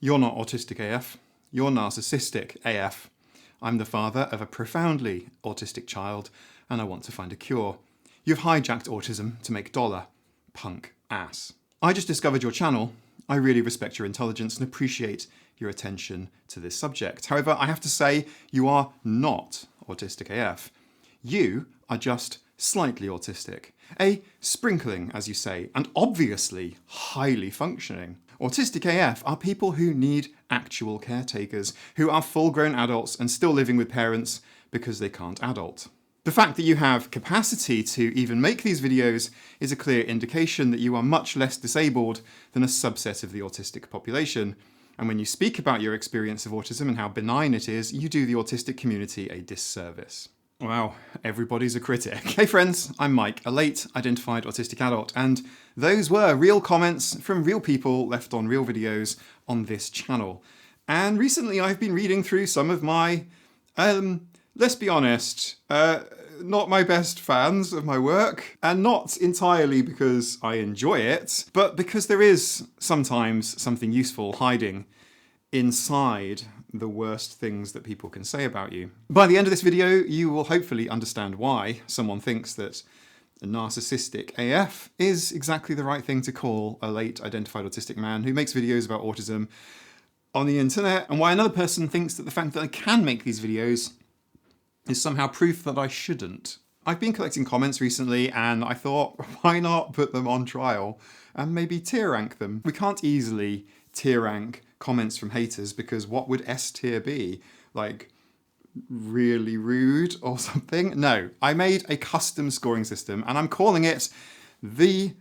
You're not autistic AF, you're narcissistic AF. I'm the father of a profoundly autistic child and I want to find a cure. You've hijacked autism to make dollar. Punk ass. I just discovered your channel. I really respect your intelligence and appreciate your attention to this subject. However, I have to say you are not autistic AF. You are just slightly autistic. A sprinkling, as you say, and obviously highly functioning. Autistic AF are people who need actual caretakers, who are full-grown adults and still living with parents because they can't adult. The fact that you have capacity to even make these videos is a clear indication that you are much less disabled than a subset of the autistic population. And when you speak about your experience of autism and how benign it is, you do the autistic community a disservice. Wow, everybody's a critic. Hey friends, I'm Mike, a late identified autistic adult, and those were real comments from real people left on real videos on this channel. And recently I've been reading through some of my, let's be honest, not my best fans of my work, and not entirely because I enjoy it, but because there is sometimes something useful hiding inside the worst things that people can say about you. By the end of this video, you will hopefully understand why someone thinks that narcissistic AF is exactly the right thing to call a late identified autistic man who makes videos about autism on the internet, and why another person thinks that the fact that I can make these videos is somehow proof that I shouldn't. I've been collecting comments recently and I thought, why not put them on trial and maybe tier rank them? We can't easily tier rank comments from haters because what would S tier be? Like, really rude or something? No, I made a custom scoring system and I'm calling it the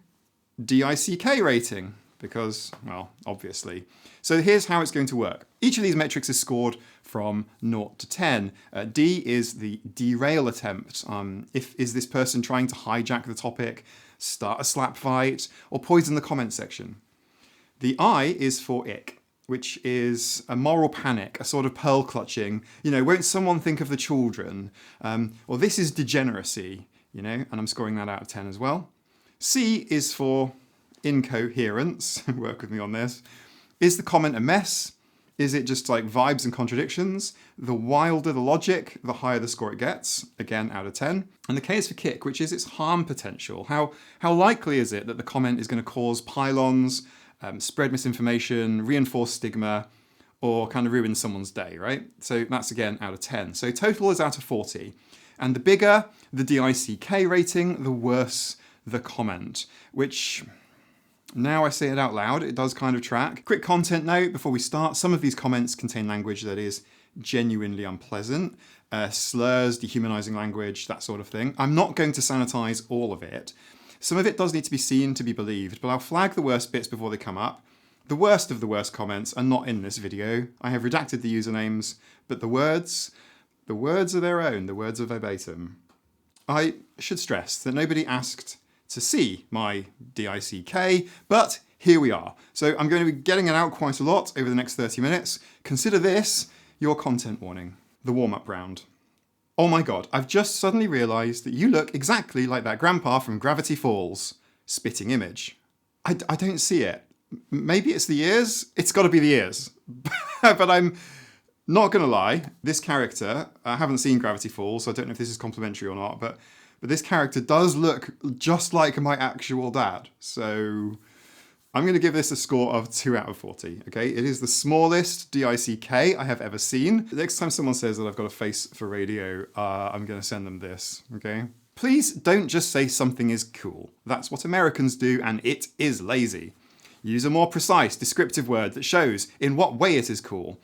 D.I.C.K rating because, well, obviously. So here's how it's going to work. Each of these metrics is scored from 0 to 10. D is the derail attempt. Is this person trying to hijack the topic, start a slap fight, or poison the comment section? The I is for ick, which is a moral panic, a sort of pearl clutching. You know, won't someone think of the children? Or this is degeneracy, you know, and I'm scoring that out of 10 as well. C is for incoherence. Work with me on this. Is the comment a mess? Is it just like vibes and contradictions? The wilder the logic, the higher the score it gets, again out of 10. And the K is for kick, which is its harm potential. How likely is it that the comment is going to cause pylons, spread misinformation, reinforce stigma, or kind of ruin someone's day, right? So that's again out of 10. So total is out of 40. And the bigger the D.I.C.K rating, the worse the comment, which, now I say it out loud, it does kind of track. Quick content note before we start, some of these comments contain language that is genuinely unpleasant, slurs, dehumanizing language, that sort of thing. I'm not going to sanitize all of it. Some of it does need to be seen to be believed, but I'll flag the worst bits before they come up. The worst of the worst comments are not in this video. I have redacted the usernames, but the words are their own, the words are verbatim. I should stress that nobody asked to see my D.I.C.K, but here we are. So I'm going to be getting it out quite a lot over the next 30 minutes. Consider this your content warning, the warm-up round. Oh my God, I've just suddenly realized that you look exactly like that grandpa from Gravity Falls. Spitting image. I don't see it. Maybe it's the ears? It's gotta be the ears. But I'm not gonna lie, this character, I haven't seen Gravity Falls, so I don't know if this is complimentary or not, but this character does look just like my actual dad. So I'm going to give this a score of 2 out of 40, okay? It is the smallest D.I.C.K I have ever seen. The next time someone says that I've got a face for radio, I'm going to send them this, okay? Please don't just say something is cool. That's what Americans do, and it is lazy. Use a more precise, descriptive word that shows in what way it is cool.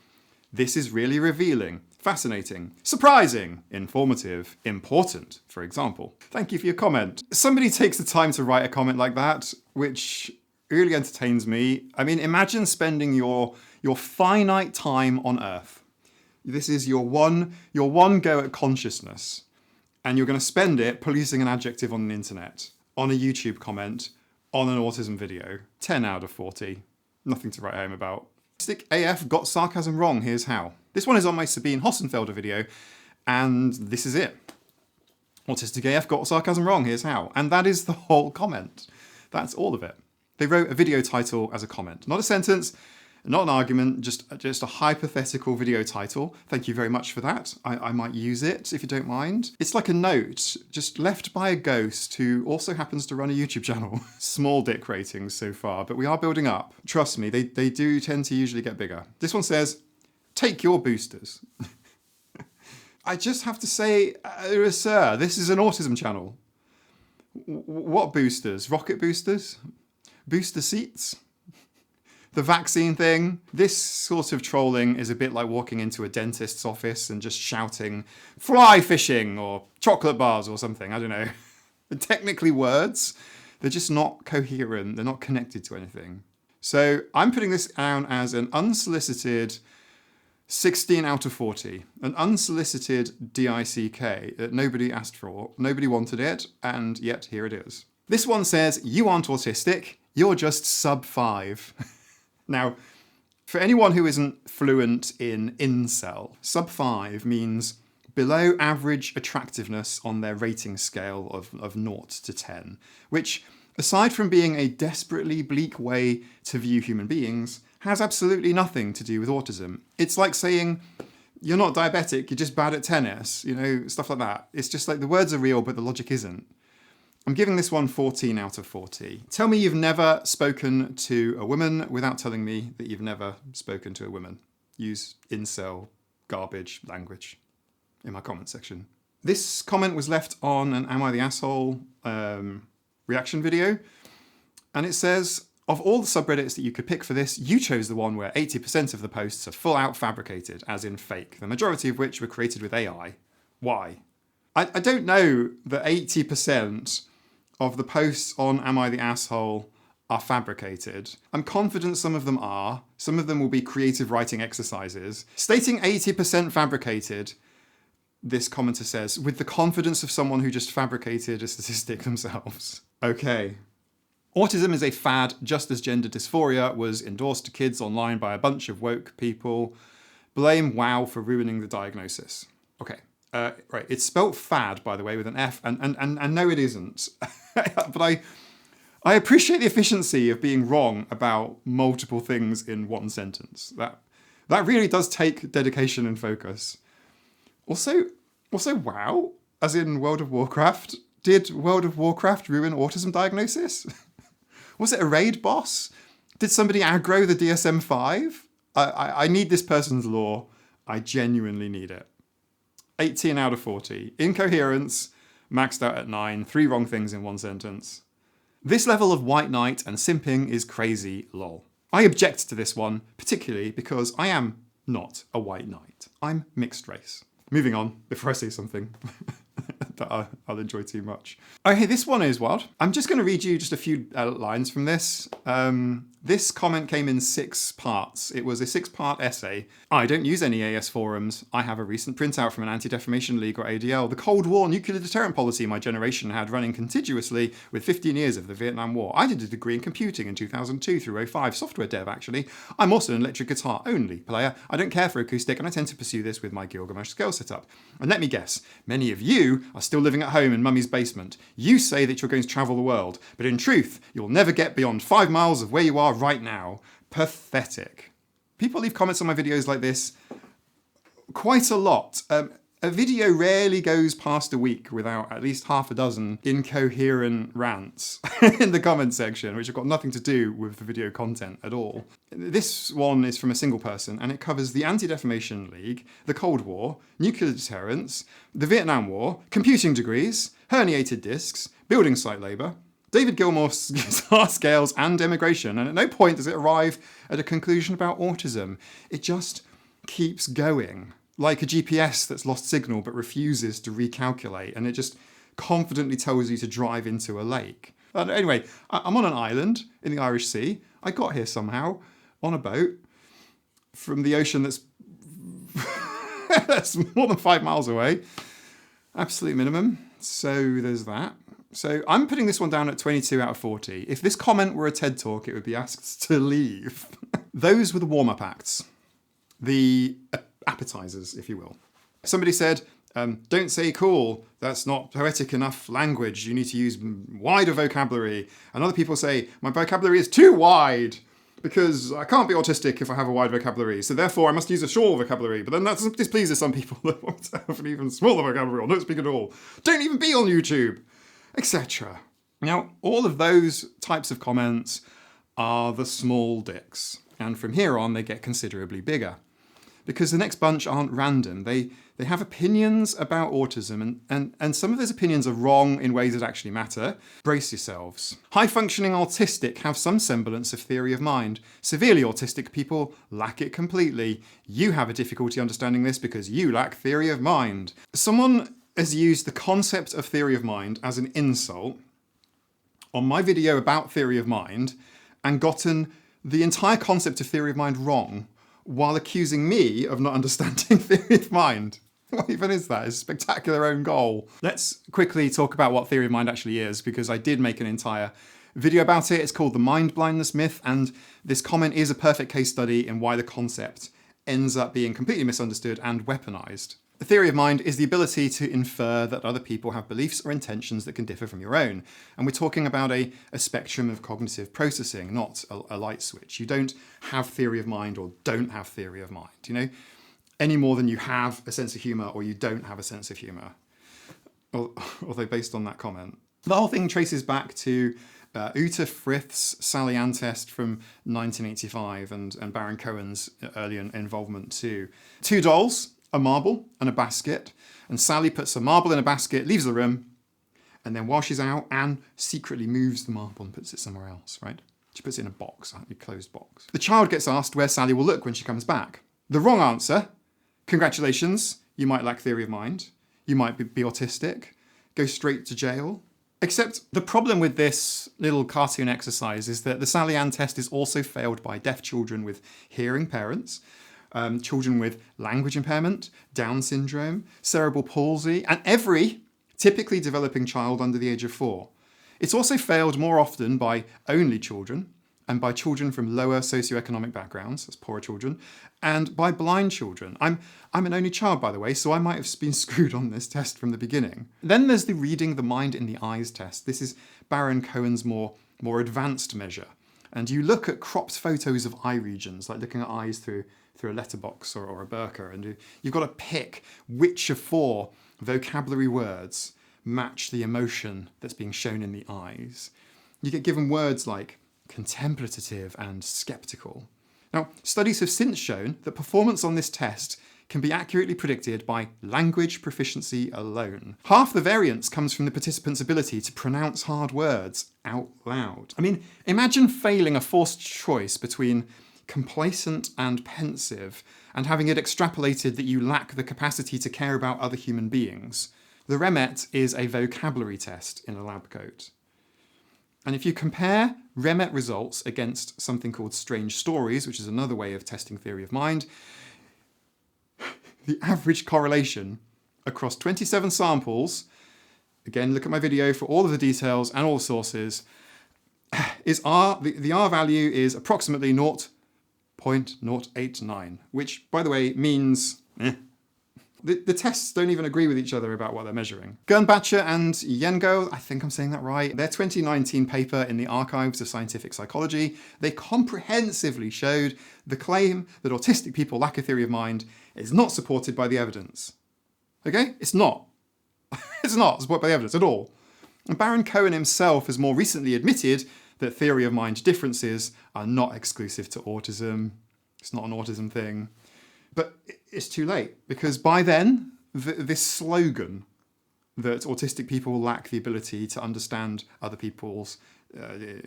This is really revealing, fascinating, surprising, informative, important, for example. Thank you for your comment. Somebody takes the time to write a comment like that, which really entertains me. I mean, imagine spending your finite time on Earth. This is your one go at consciousness, and you're going to spend it policing an adjective on the internet, on a YouTube comment, on an autism video. 10 out of 40. Nothing to write home about. Autistic AF got sarcasm wrong, here's how. This one is on my Sabine Hossenfelder video, and this is it. Autistic AF got sarcasm wrong, here's how. And that is the whole comment. That's all of it. They wrote a video title as a comment, not a sentence, Not an argument, just a hypothetical video title. Thank you very much for that. I might use it if you don't mind. It's like a note, just left by a ghost who also happens to run a YouTube channel. Small dick ratings so far, but we are building up. Trust me, they do tend to usually get bigger. This one says, take your boosters. I just have to say, sir, this is an autism channel. What boosters? Rocket boosters? Booster seats? The vaccine thing? This sort of trolling is a bit like walking into a dentist's office and just shouting fly fishing or chocolate bars or something. I don't know. They're technically words. They're just not coherent. They're not connected to anything. So I'm putting this down as an unsolicited 16 out of 40. An unsolicited D.I.C.K. that nobody asked for. Nobody wanted it, and yet here it is. This one says, you aren't autistic. You're just sub 5. Now, for anyone who isn't fluent in incel, sub 5 means below average attractiveness on their rating scale of 0 to 10, which, aside from being a desperately bleak way to view human beings, has absolutely nothing to do with autism. It's like saying, you're not diabetic, you're just bad at tennis, stuff like that. It's just like the words are real, but the logic isn't. I'm giving this one 14 out of 40. Tell me you've never spoken to a woman without telling me that you've never spoken to a woman. Use incel garbage language in my comment section. This comment was left on an Am I the Asshole reaction video. And it says, of all the subreddits that you could pick for this, you chose the one where 80% of the posts are full out fabricated, as in fake, the majority of which were created with AI. Why? I don't know that 80% of the posts on Am I the Asshole are fabricated. I'm confident some of them are. Some of them will be creative writing exercises. Stating 80% fabricated, this commenter says, with the confidence of someone who just fabricated a statistic themselves. Okay. Autism is a fad, just as gender dysphoria was endorsed to kids online by a bunch of woke people. Blame WoW for ruining the diagnosis. Okay. Right, it's spelt fad, by the way, with an F, and no, it isn't. But I appreciate the efficiency of being wrong about multiple things in one sentence. That really does take dedication and focus. Also, WoW, as in World of Warcraft. Did World of Warcraft ruin autism diagnosis? Was it a raid boss? Did somebody aggro the DSM-5? I need this person's lore. I genuinely need it. 18 out of 40. Incoherence, maxed out at 9. 3 wrong things in one sentence. This level of white knight and simping is crazy, lol. I object to this one, particularly because I am not a white knight. I'm mixed race. Moving on, before I say something that I'll enjoy too much. Okay, this one is wild. I'm just going to read you just a few lines from this. This comment came in 6 parts. It was a 6-part essay. I don't use any AS forums. I have a recent printout from an Anti-Defamation League or ADL. The Cold War nuclear deterrent policy my generation had running contiguously with 15 years of the Vietnam War. I did a degree in computing in 2002 through 05, software dev actually. I'm also an electric guitar only player. I don't care for acoustic and I tend to pursue this with my Gilgamesh scale setup. And let me guess, many of you are still living at home in mummy's basement. You say that you're going to travel the world, but in truth, you'll never get beyond 5 miles of where you are right now. Pathetic. People leave comments on my videos like this quite a lot. A video rarely goes past a week without at least half a dozen incoherent rants in the comment section, which have got nothing to do with the video content at all. This one is from a single person, and it covers the Anti-Defamation League, the Cold War, nuclear deterrence, the Vietnam War, computing degrees, herniated discs, building site labour, David Gilmour's guitar scales and immigration, and at no point does it arrive at a conclusion about autism. It just keeps going. Like a GPS that's lost signal but refuses to recalculate, and it just confidently tells you to drive into a lake. Anyway, I'm on an island in the Irish Sea. I got here somehow on a boat from the ocean that's that's more than 5 miles away. Absolute minimum. So there's that. So I'm putting this one down at 22 out of 40. If this comment were a TED Talk, it would be asked to leave. Those were the warm-up acts. The appetizers, if you will. Somebody said, don't say cool, that's not poetic enough language, you need to use wider vocabulary. And other people say, my vocabulary is too wide. because I can't be autistic if I have a wide vocabulary, so therefore I must use a short vocabulary, but then that displeases some people that want to have an even smaller vocabulary or don't speak at all. Don't even be on YouTube, etc. Now, all of those types of comments are the small dicks, and from here on they get considerably bigger. Because the next bunch aren't random. They have opinions about autism, and some of those opinions are wrong in ways that actually matter. Brace yourselves. High-functioning autistic have some semblance of theory of mind. Severely autistic people lack it completely. You have a difficulty understanding this because you lack theory of mind. Someone has used the concept of theory of mind as an insult on my video about theory of mind and gotten the entire concept of theory of mind wrong, while accusing me of not understanding theory of mind. What even is that? It's a spectacular own goal. Let's quickly talk about what theory of mind actually is, because I did make an entire video about it. It's called the mind blindness myth, and this comment is a perfect case study in why the concept ends up being completely misunderstood and weaponized. The theory of mind is the ability to infer that other people have beliefs or intentions that can differ from your own. And we're talking about a spectrum of cognitive processing, not a light switch. You don't have theory of mind or don't have theory of mind, you know, any more than you have a sense of humour or you don't have a sense of humour. Although based on that comment. The whole thing traces back to Uta Frith's Sally Ann test from 1985 and Baron Cohen's early involvement too. Two dolls, a marble and a basket, and Sally puts a marble in a basket, leaves the room, and then while she's out, Anne secretly moves the marble and puts it somewhere else, right? She puts it in a box, a closed box. The child gets asked where Sally will look when she comes back. The wrong answer: congratulations, you might lack theory of mind, you might be autistic, go straight to jail. Except the problem with this little cartoon exercise is that the Sally Ann test is also failed by deaf children with hearing parents, children with language impairment, Down syndrome, cerebral palsy, and every typically developing child under the age of 4. It's also failed more often by only children, and by children from lower socioeconomic backgrounds, that's poorer children, and by blind children. I'm an only child, by the way, so I might have been screwed on this test from the beginning. Then there's the reading the mind in the eyes test. This is Baron Cohen's more advanced measure. And you look at cropped photos of eye regions, like looking at eyes through a letterbox or a burqa, and you've got to pick which of 4 vocabulary words match the emotion that's being shown in the eyes. You get given words like contemplative and skeptical. Now, studies have since shown that performance on this test can be accurately predicted by language proficiency alone. Half the variance comes from the participants' ability to pronounce hard words out loud. I mean, imagine failing a forced choice between complacent and pensive, and having it extrapolated that you lack the capacity to care about other human beings. The REMET is a vocabulary test in a lab coat. And if you compare REMET results against something called strange stories, which is another way of testing theory of mind, the average correlation across 27 samples, again, look at my video for all of the details and all the sources, is the R value is approximately 0.089, which, by the way, means The tests don't even agree with each other about what they're measuring. Gernbacher and Yengo, I think I'm saying that right, their 2019 paper in the Archives of Scientific Psychology, they comprehensively showed the claim that autistic people lack a theory of mind is not supported by the evidence. Okay? It's not. It's not supported by the evidence at all. And Baron Cohen himself has more recently admitted that theory of mind differences are not exclusive to autism. It's not an autism thing. But it's too late, because by then, this slogan that autistic people lack the ability to understand other people's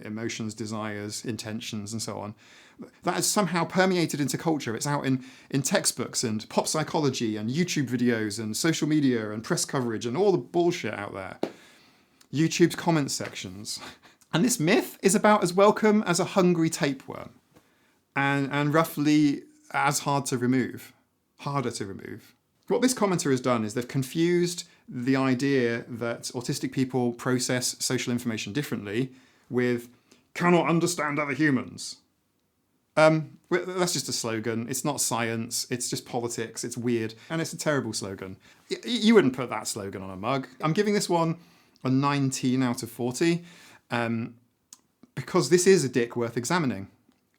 emotions, desires, intentions, and so on, that has somehow permeated into culture. It's out in textbooks and pop psychology and YouTube videos and social media and press coverage and all the bullshit out there. YouTube's comment sections. And this myth is about as welcome as a hungry tapeworm, and roughly as harder to remove. What this commenter has done is they've confused the idea that autistic people process social information differently with cannot understand other humans. That's just a slogan. It's not science. It's just politics. It's weird. And it's a terrible slogan. You wouldn't put that slogan on a mug. I'm giving this one a 19 out of 40 because this is a dick worth examining.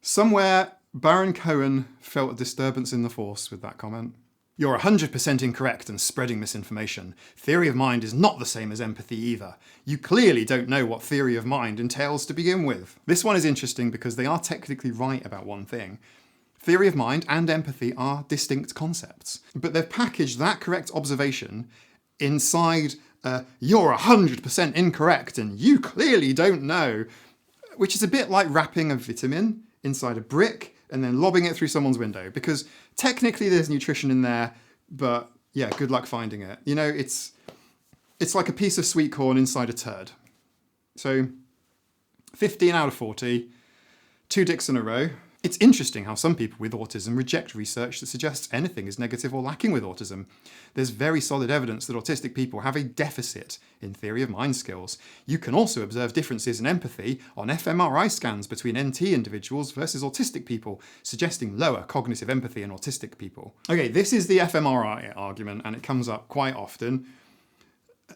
Somewhere, Baron Cohen felt a disturbance in the force with that comment. You're 100% incorrect and spreading misinformation. Theory of mind is not the same as empathy either. You clearly don't know what theory of mind entails to begin with. This one is interesting because they are technically right about one thing. Theory of mind and empathy are distinct concepts, but they've packaged that correct observation inside you're 100% incorrect and you clearly don't know, which is a bit like wrapping a vitamin inside a brick and then lobbing it through someone's window, because technically there's nutrition in there, but yeah, good luck finding it. You know, it's like a piece of sweet corn inside a turd. So 15 out of 40, 2 dicks in a row. It's interesting how some people with autism reject research that suggests anything is negative or lacking with autism. There's very solid evidence that autistic people have a deficit in theory of mind skills. You can also observe differences in empathy on fMRI scans between NT individuals versus autistic people, suggesting lower cognitive empathy in autistic people. Okay, this is the fMRI argument, and it comes up quite often.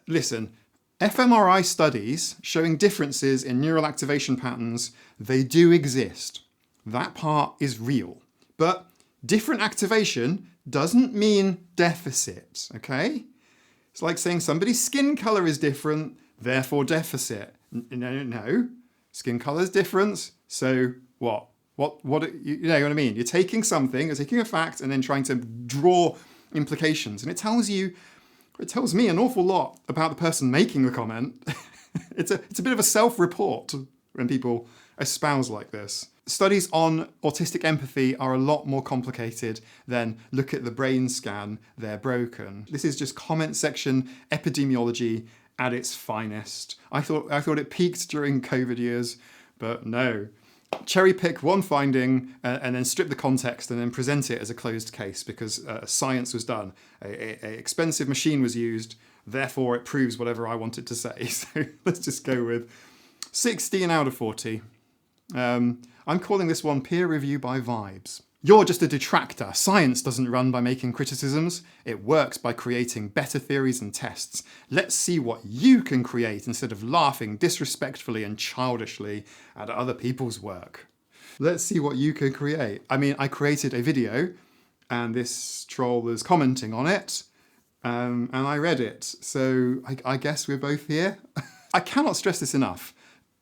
Listen, fMRI studies showing differences in neural activation patterns, they do exist. That part is real. But different activation doesn't mean deficit, okay? It's like saying somebody's skin colour is different, therefore deficit. No. Skin colour is different, so what? You know what I mean? You're taking something, you're taking a fact, and then trying to draw implications. And it tells me an awful lot about the person making the comment. It's a bit of a self-report when people espouse like this. Studies on autistic empathy are a lot more complicated than look at the brain scan, they're broken. This is just comment section epidemiology at its finest. I thought it peaked during COVID years, but no. Cherry pick one finding and then strip the context and then present it as a closed case because science was done. A expensive machine was used, therefore it proves whatever I wanted to say. So let's just go with 16 out of 40. I'm calling this one peer review by vibes. You're just a detractor. Science doesn't run by making criticisms. It works by creating better theories and tests. Let's see what you can create instead of laughing disrespectfully and childishly at other people's work. Let's see what you can create. I mean, I created a video and this troll is commenting on it and I read it. So I guess we're both here. I cannot stress this enough,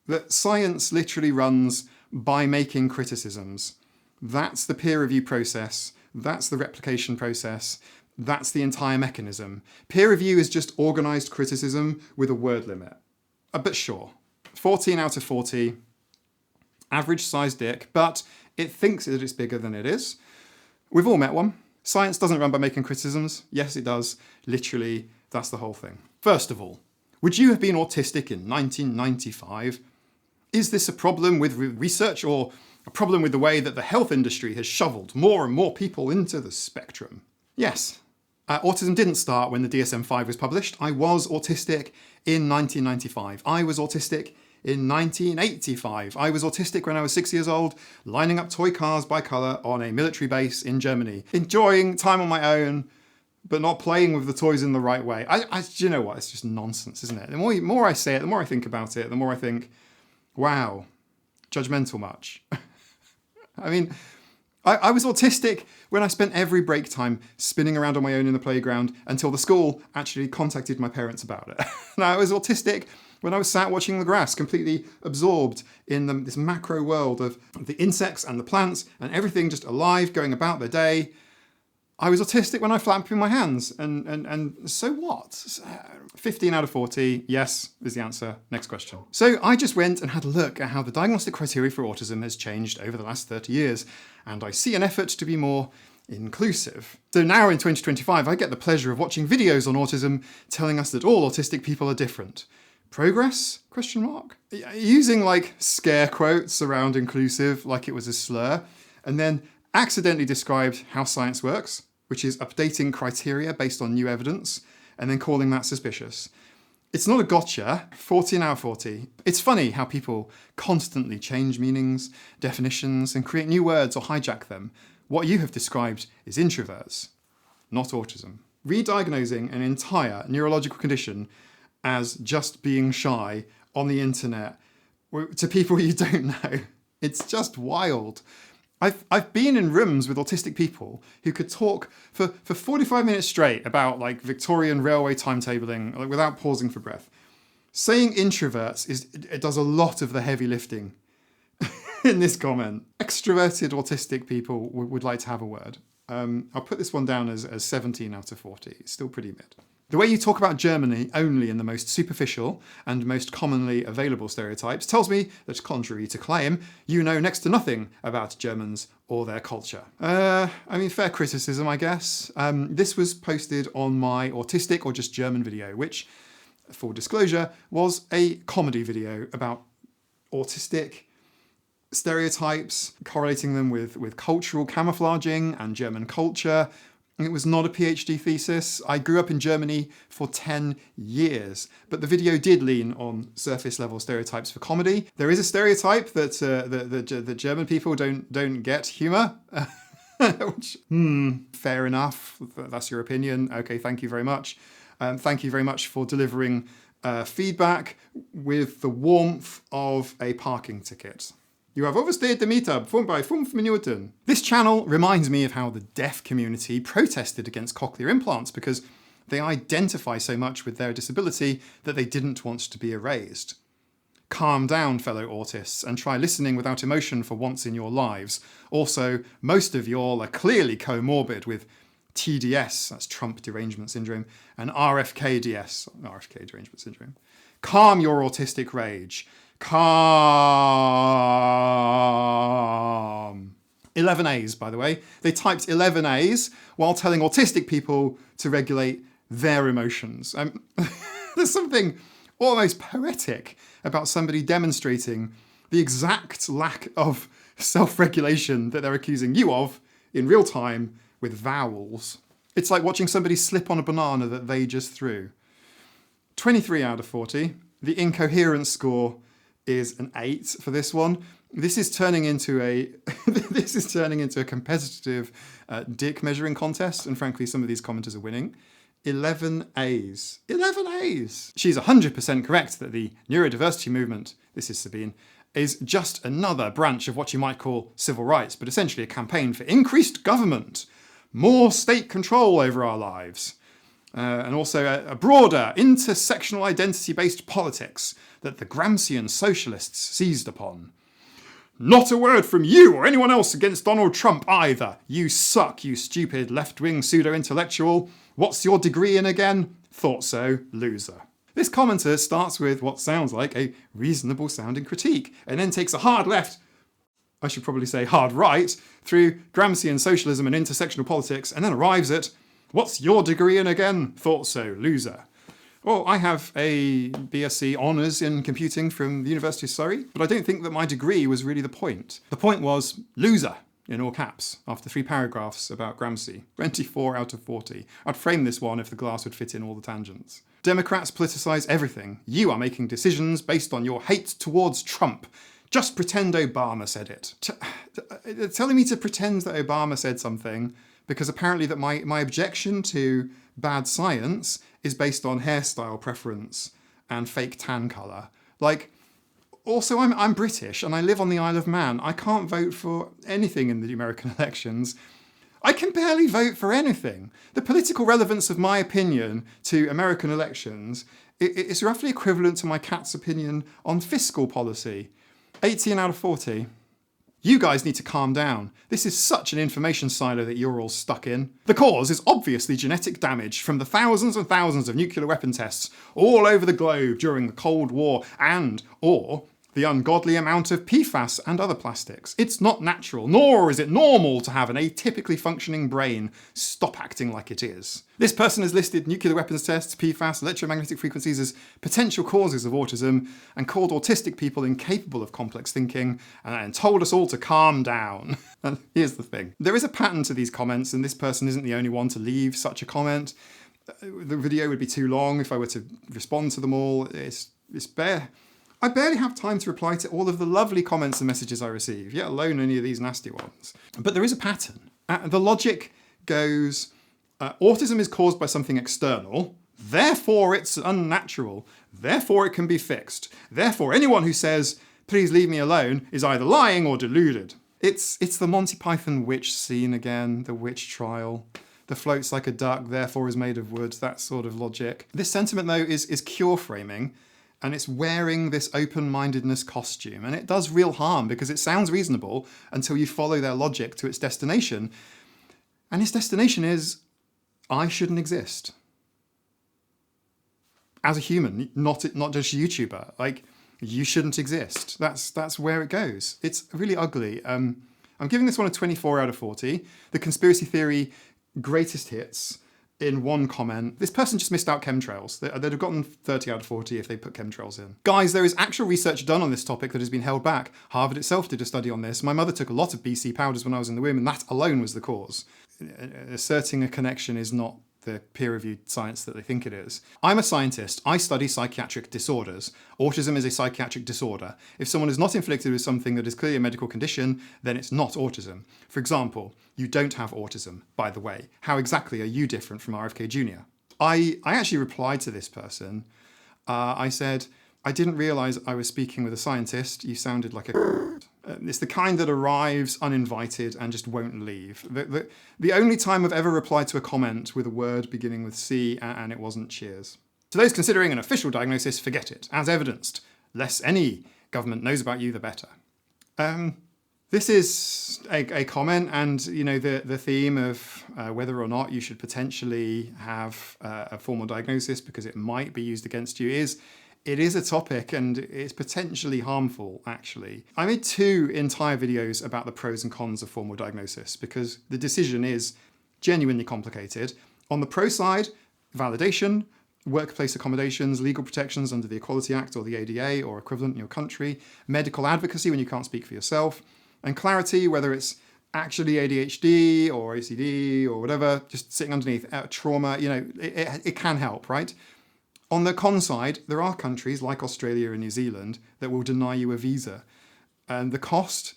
that science literally runs by making criticisms. That's the peer review process. That's the replication process. That's the entire mechanism. Peer review is just organised criticism with a word limit. But sure, 14 out of 40, average size dick, but it thinks that it's bigger than it is. We've all met one. Science doesn't run by making criticisms. Yes, it does. Literally, that's the whole thing. First of all, would you have been autistic in 1995? Is this a problem with research or a problem with the way that the health industry has shoveled more and more people into the spectrum? Yes. Autism didn't start when the DSM-5 was published. I was autistic in 1995. I was autistic in 1985. I was autistic when I was 6 years old, lining up toy cars by colour on a military base in Germany, enjoying time on my own, but not playing with the toys in the right way. You know what? It's just nonsense, isn't it? The more I say it, the more I think about it, the more I think, wow, judgmental much. I mean, I was autistic when I spent every break time spinning around on my own in the playground until the school actually contacted my parents about it. Now, I was autistic when I was sat watching the grass, completely absorbed in this macro world of the insects and the plants and everything just alive, going about their day. I was autistic when I flapped in my hands, and so what? 15 out of 40, yes, is the answer. Next question. So I just went and had a look at how the diagnostic criteria for autism has changed over the last 30 years, and I see an effort to be more inclusive. So now in 2025, I get the pleasure of watching videos on autism telling us that all autistic people are different. Progress? Question mark? Using like scare quotes around inclusive like it was a slur, and then accidentally described how science works, which is updating criteria based on new evidence, and then calling that suspicious. It's not a gotcha, 14 out of 40. It's funny how people constantly change meanings, definitions, and create new words or hijack them. What you have described is introverts, not autism. Re-diagnosing an entire neurological condition as just being shy on the internet to people you don't know. It's just wild. I've been in rooms with autistic people who could talk for 45 minutes straight about like Victorian railway timetabling, like, without pausing for breath. Saying introverts it does a lot of the heavy lifting in this comment. Extroverted autistic people would like to have a word. I'll put this one down as 17 out of 40. It's still pretty mid. The way you talk about Germany only in the most superficial and most commonly available stereotypes tells me that, contrary to claim, you know next to nothing about Germans or their culture. Fair criticism, I guess. This was posted on my Autistic or just German video, which, full disclosure, was a comedy video about autistic stereotypes, correlating them with cultural camouflaging and German culture. It was not a PhD thesis. I grew up in Germany for 10 years, but the video did lean on surface level stereotypes for comedy. There is a stereotype that the German people don't get humour, which, fair enough. That's your opinion. Okay, thank you very much. Thank you very much for delivering feedback with the warmth of a parking ticket. You have overstayed the meetup by 5 Minuten. This channel reminds me of how the deaf community protested against cochlear implants because they identify so much with their disability that they didn't want to be erased. Calm down, fellow autists, and try listening without emotion for once in your lives. Also, most of y'all are clearly comorbid with TDS, that's Trump Derangement Syndrome, and RFK-DS, RFK Derangement Syndrome. Calm your autistic rage. Calm. 11 A's, by the way. They typed 11 A's while telling autistic people to regulate their emotions. There's something almost poetic about somebody demonstrating the exact lack of self-regulation that they're accusing you of in real time with vowels. It's like watching somebody slip on a banana that they just threw. 23 out of 40. The incoherence score is an 8 for this one. This is turning into a competitive dick measuring contest, and frankly, some of these commenters are winning. 11 A's. 11 A's! She's 100% correct that the neurodiversity movement, this is Sabine, is just another branch of what you might call civil rights, but essentially a campaign for increased government, more state control over our lives, and also a broader intersectional identity-based politics that the Gramscian socialists seized upon. Not a word from you or anyone else against Donald Trump either. You suck, you stupid left-wing pseudo-intellectual. What's your degree in again? Thought so, loser. This commenter starts with what sounds like a reasonable sounding critique, and then takes a hard left, I should probably say hard right, through Gramscian socialism and intersectional politics, and then arrives at, what's your degree in again? Thought so, loser. Well, I have a BSc Honours in computing from the University of Surrey, but I don't think that my degree was really the point. The point was loser, in all caps, after 3 paragraphs about Gramsci. 24 out of 40. I'd frame this one if the glass would fit in all the tangents. Democrats politicise everything. You are making decisions based on your hate towards Trump. Just pretend Obama said it. Telling me to pretend that Obama said something because apparently that my objection to bad science is based on hairstyle preference and fake tan colour. Like, also I'm British and I live on the Isle of Man. I can't vote for anything in the American elections. I can barely vote for anything. The political relevance of my opinion to American elections is roughly equivalent to my cat's opinion on fiscal policy. 18 out of 40. You guys need to calm down. This is such an information silo that you're all stuck in. The cause is obviously genetic damage from the thousands and thousands of nuclear weapon tests all over the globe during the Cold War or the ungodly amount of PFAS and other plastics. It's not natural, nor is it normal to have an atypically functioning brain. Stop acting like it is. This person has listed nuclear weapons tests, PFAS, electromagnetic frequencies as potential causes of autism and called autistic people incapable of complex thinking and told us all to calm down. And here's the thing. There is a pattern to these comments, and this person isn't the only one to leave such a comment. The video would be too long if I were to respond to them all. It's bare. I barely have time to reply to all of the lovely comments and messages I receive, yet alone any of these nasty ones. But there is a pattern. The logic goes, autism is caused by something external, therefore it's unnatural, therefore it can be fixed. Therefore anyone who says please leave me alone, is either lying or deluded. It's the Monty Python witch scene again, the witch trial. The floats like a duck, therefore is made of wood, that sort of logic. This sentiment, though, is cure framing, and it's wearing this open-mindedness costume. And it does real harm because it sounds reasonable until you follow their logic to its destination. And its destination is, I shouldn't exist. As a human, not just YouTuber. Like, you shouldn't exist. That's where it goes. It's really ugly. I'm giving this one a 24 out of 40. The conspiracy theory greatest hits in one comment. This person just missed out chemtrails. They'd have gotten 30 out of 40 if they put chemtrails in. Guys, there is actual research done on this topic that has been held back. Harvard itself did a study on this. My mother took a lot of BC powders when I was in the womb, and that alone was the cause. Asserting a connection is not the peer-reviewed science that they think it is. I'm a scientist. I study psychiatric disorders. Autism is a psychiatric disorder. If someone is not inflicted with something that is clearly a medical condition, then it's not autism. For example, you don't have autism, by the way. How exactly are you different from RFK Jr.? I actually replied to this person. I said, I didn't realise I was speaking with a scientist. You sounded like a... It's the kind that arrives uninvited and just won't leave. The only time I've ever replied to a comment with a word beginning with C and it wasn't cheers. To those considering an official diagnosis, forget it. As evidenced, less any government knows about you, the better. This is a comment, and you know the theme of whether or not you should potentially have a formal diagnosis because it might be used against you it is a topic, and it's potentially harmful, actually. I made 2 entire videos about the pros and cons of formal diagnosis because the decision is genuinely complicated. On the pro side, validation, workplace accommodations, legal protections under the Equality Act or the ADA or equivalent in your country, medical advocacy when you can't speak for yourself, and clarity, whether it's actually ADHD or OCD or whatever, just sitting underneath trauma, you know, it can help, right? On the con side, there are countries like Australia and New Zealand that will deny you a visa. And the cost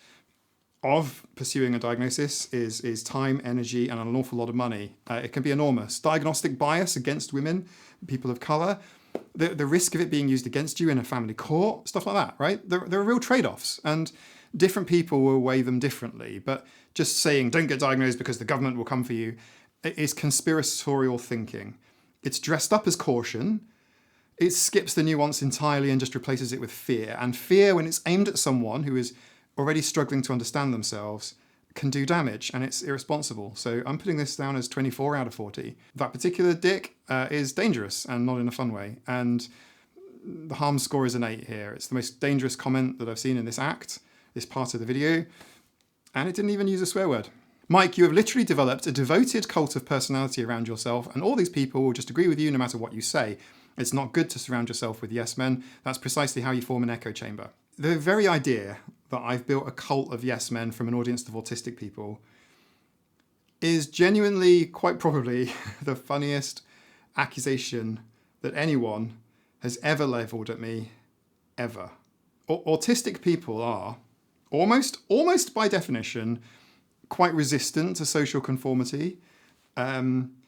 of pursuing a diagnosis is time, energy, and an awful lot of money. It can be enormous. Diagnostic bias against women, people of colour, the risk of it being used against you in a family court, stuff like that, right? There are real trade-offs, and different people will weigh them differently. But just saying, don't get diagnosed because the government will come for you, is conspiratorial thinking. It's dressed up as caution. It skips the nuance entirely and just replaces it with fear. And fear, when it's aimed at someone who is already struggling to understand themselves, can do damage, and it's irresponsible. So I'm putting this down as 24 out of 40. That particular dick is dangerous and not in a fun way. And the harm score is an 8 here. It's the most dangerous comment that I've seen in this act, this part of the video. And it didn't even use a swear word. Mike, you have literally developed a devoted cult of personality around yourself, and all these people will just agree with you no matter what you say. It's not good to surround yourself with yes men. That's precisely how you form an echo chamber. The very idea that I've built a cult of yes men from an audience of autistic people is genuinely, quite probably, the funniest accusation that anyone has ever levelled at me, ever. Autistic people are, almost by definition, quite resistant to social conformity,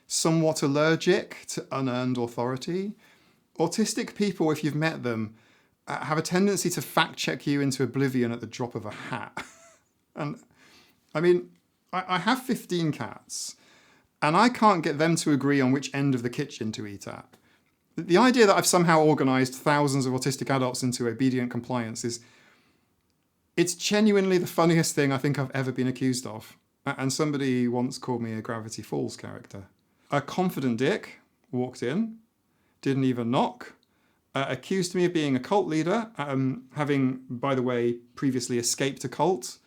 somewhat allergic to unearned authority. Autistic people, if you've met them, have a tendency to fact-check you into oblivion at the drop of a hat. And I mean, I have 15 cats, and I can't get them to agree on which end of the kitchen to eat at. The idea that I've somehow organised thousands of autistic adults into obedient compliance it's genuinely the funniest thing I think I've ever been accused of. And somebody once called me a Gravity Falls character. A confident dick walked in, didn't even knock, accused me of being a cult leader, having, by the way, previously escaped a cult.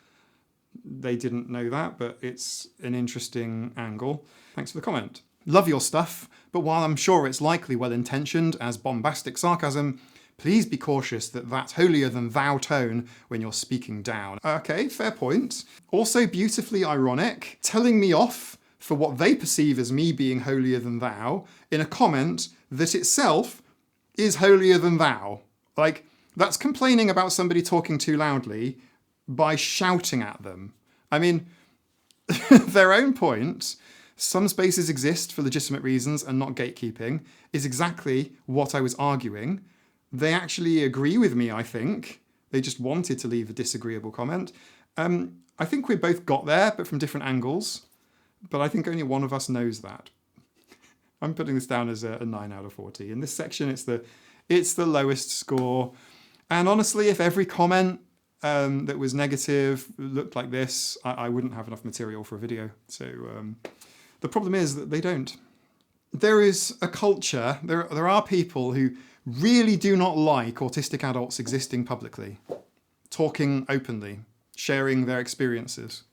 They didn't know that, but it's an interesting angle. Thanks for the comment. Love your stuff, but while I'm sure it's likely well-intentioned as bombastic sarcasm, please be cautious that holier-than-thou tone when you're speaking down. Okay, fair point. Also beautifully ironic, telling me off for what they perceive as me being holier-than-thou in a comment that itself is holier-than-thou. Like, that's complaining about somebody talking too loudly by shouting at them. I mean, their own point, some spaces exist for legitimate reasons and not gatekeeping, is exactly what I was arguing. They actually agree with me, I think. They just wanted to leave a disagreeable comment. I think we both got there, but from different angles. But I think only one of us knows that. I'm putting this down as a 9 out of 40. In this section, it's the lowest score. And honestly, if every comment that was negative looked like this, I wouldn't have enough material for a video. So the problem is that they don't. There is a culture, there are people who really do not like autistic adults existing publicly, talking openly, sharing their experiences,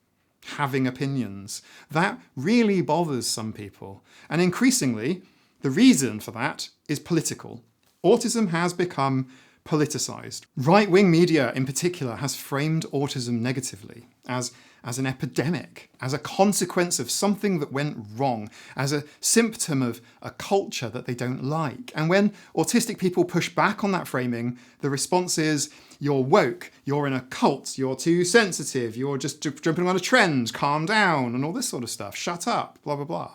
having opinions. That really bothers some people. And increasingly, the reason for that is political. Autism has become politicised. Right-wing media in particular has framed autism negatively as an epidemic, as a consequence of something that went wrong, as a symptom of a culture that they don't like. And when autistic people push back on that framing, the response is, you're woke, you're in a cult, you're too sensitive, you're just jumping on a trend, calm down, and all this sort of stuff. Shut up, blah, blah, blah.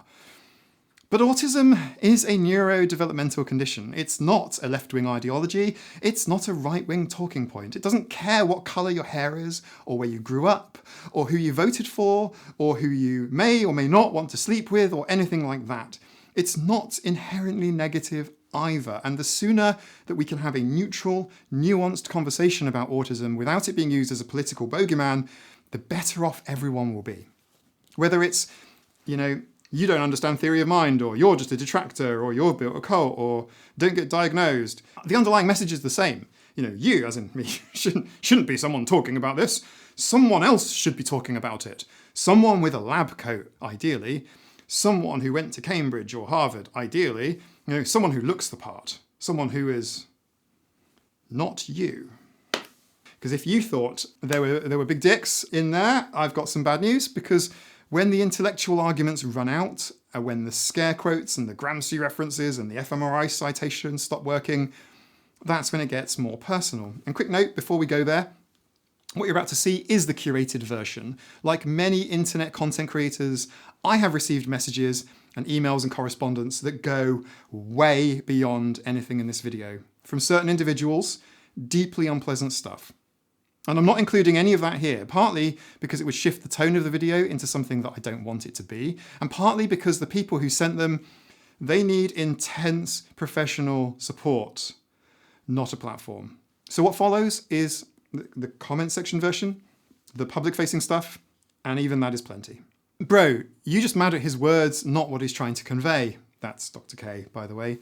But autism is a neurodevelopmental condition. It's not a left-wing ideology. It's not a right-wing talking point. It doesn't care what colour your hair is, or where you grew up, or who you voted for, or who you may or may not want to sleep with, or anything like that. It's not inherently negative either. And the sooner that we can have a neutral, nuanced conversation about autism without it being used as a political bogeyman, the better off everyone will be. Whether it's, you don't understand theory of mind, or you're just a detractor, or you're built a cult, or don't get diagnosed. The underlying message is the same. You, as in me, shouldn't be someone talking about this. Someone else should be talking about it. Someone with a lab coat, ideally. Someone who went to Cambridge or Harvard, ideally. Someone who looks the part. Someone who is not you. Because if you thought there were big dicks in there, I've got some bad news, because when the intellectual arguments run out, when the scare quotes and the Gramsci references and the fMRI citations stop working, that's when it gets more personal. And quick note before we go there, what you're about to see is the curated version. Like many internet content creators, I have received messages and emails and correspondence that go way beyond anything in this video. From certain individuals, deeply unpleasant stuff. And I'm not including any of that here, partly because it would shift the tone of the video into something that I don't want it to be, and partly because the people who sent them, they need intense professional support, not a platform. So what follows is the comment section version, the public-facing stuff, and even that is plenty. Bro, you just mad at his words, not what he's trying to convey. That's Dr. K, by the way.